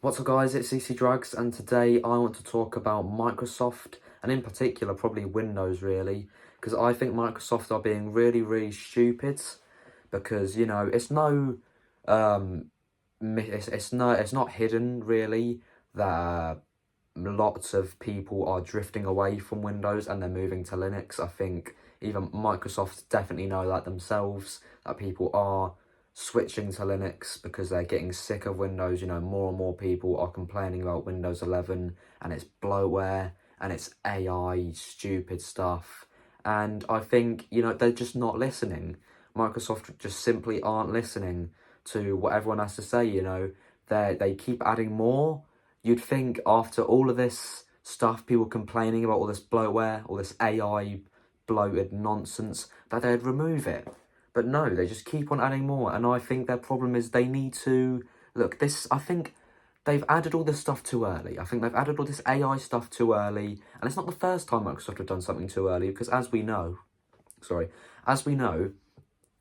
What's up guys, it's TalkTalkDragz and today I want to talk about Microsoft and in particular probably Windows really, because I think Microsoft are being really stupid because it's no it's not hidden really that lots of people are drifting away from Windows and they're moving to Linux. I think even Microsoft definitely know that themselves, that people are switching to Linux because they're getting sick of Windows. More and more people are complaining about Windows 11 and its bloatware and its AI stupid stuff. And I think, they're just not listening. Microsoft just simply aren't listening to what everyone has to say. They keep adding more. You'd think after all of this stuff, people complaining about all this bloatware, all this AI bloated nonsense, that they'd remove it. But no, they just keep on adding more. And I think their problem is they need to... Look, I think they've added all this stuff too early. I think they've added all this AI stuff too early. And it's not the first time Microsoft have done something too early, because as we know,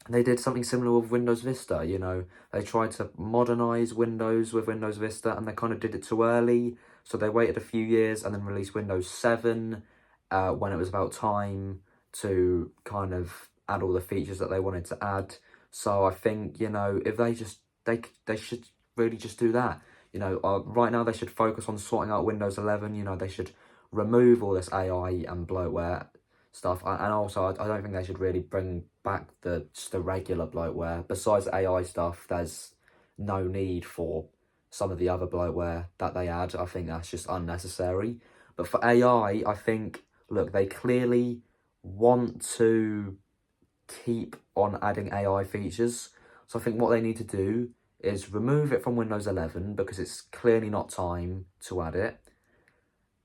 they did something similar with Windows Vista. They tried to modernize Windows with Windows Vista and they kind of did it too early. So they waited a few years and then released Windows 7 when it was about time to kind of add all the features that they wanted to add. So I think, if they should really just do that. Right now they should focus on sorting out Windows 11. They should remove all this AI and bloatware stuff, and also I don't think they should really bring back just the regular bloatware. Besides AI stuff, there's no need for some of the other bloatware that they add. I think that's just unnecessary. But for AI, I think, look, they clearly want to keep on adding AI features. So I think what they need to do is remove it from Windows 11 because it's clearly not time to add it.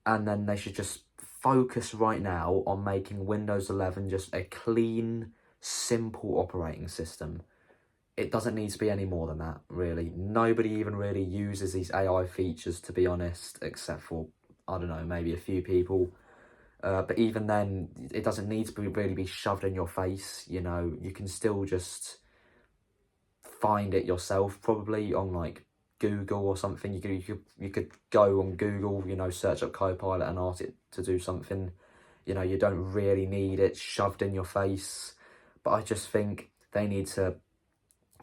And then they should just focus right now on making Windows 11 just a clean, simple operating system. It doesn't need to be any more than that, really. Nobody even really uses these AI features, to be honest, except for, I don't know, maybe a few people. But even then, it doesn't need to really be shoved in your face. You can still just find it yourself, probably on like Google or something. You could go on Google, search up Copilot and ask it to do something. You don't really need it shoved in your face. But I just think they need to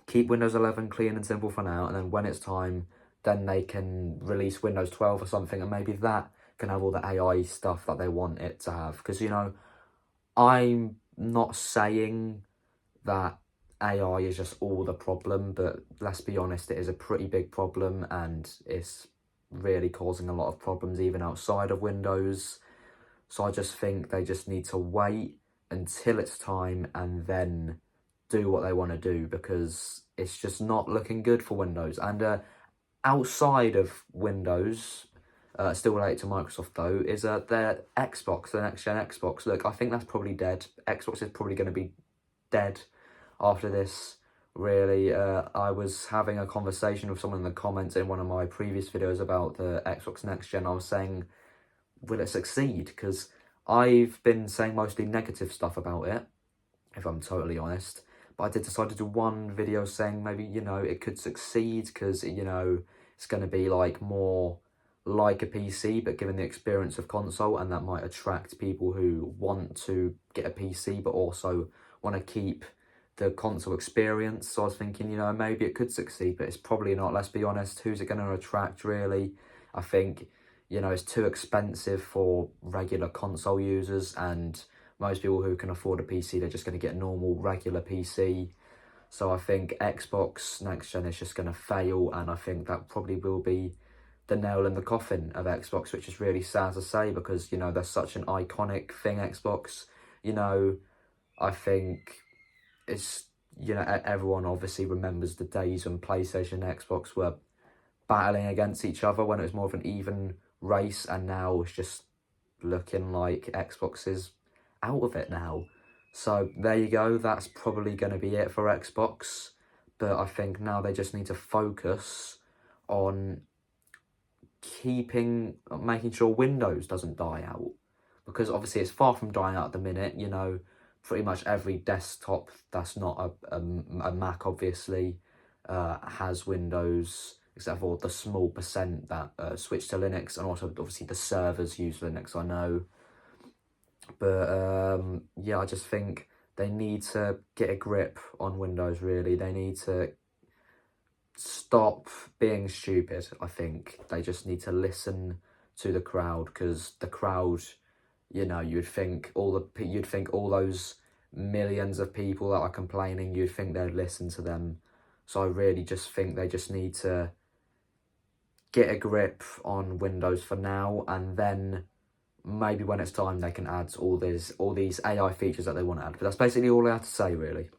keep Windows 11 clean and simple for now, and then when it's time, then they can release Windows 12 or something, and maybe that can have all the AI stuff that they want it to have. Because, I'm not saying that AI is just all the problem, but let's be honest, it is a pretty big problem and it's really causing a lot of problems even outside of Windows. So I just think they just need to wait until it's time and then do what they want to do, because it's just not looking good for Windows. And outside of Windows, still related to Microsoft though, is their Xbox, the next gen Xbox. Look, I think that's probably dead. Xbox is probably going to be dead after this, really. I was having a conversation with someone in the comments in one of my previous videos about the Xbox Next Gen. I was saying, will it succeed? Because I've been saying mostly negative stuff about it, if I'm totally honest. But I did decide to do one video saying maybe, it could succeed because, it's going to be like more like a PC, but given the experience of console, and that might attract people who want to get a PC, but also want to keep the console experience. So I was thinking, maybe it could succeed, but it's probably not. Let's be honest, who's it going to attract, really? I think, it's too expensive for regular console users, and most people who can afford a PC, they're just going to get a normal, regular PC. So I think Xbox Next Gen is just going to fail, and I think that probably will be the nail in the coffin of Xbox, which is really sad to say because, they're such an iconic thing, Xbox. I think it's, everyone obviously remembers the days when PlayStation and Xbox were battling against each other when it was more of an even race, and now it's just looking like Xbox is out of it now. So there you go, that's probably going to be it for Xbox. But I think now they just need to focus on making sure Windows doesn't die out, because obviously it's far from dying out at the minute. Pretty much every desktop that's not a Mac obviously has Windows except for the small percent that switch to Linux, and also obviously the servers use Linux, I know. But yeah, I just think they need to get a grip on Windows, really. They need to stop being stupid, I think. They just need to listen to the crowd, because the crowd, you know, you'd think all those millions of people that are complaining, you'd think they'd listen to them. So I really just think they just need to get a grip on Windows for now, and then maybe when it's time they can add all these AI features that they want to add. But that's basically all I have to say, really.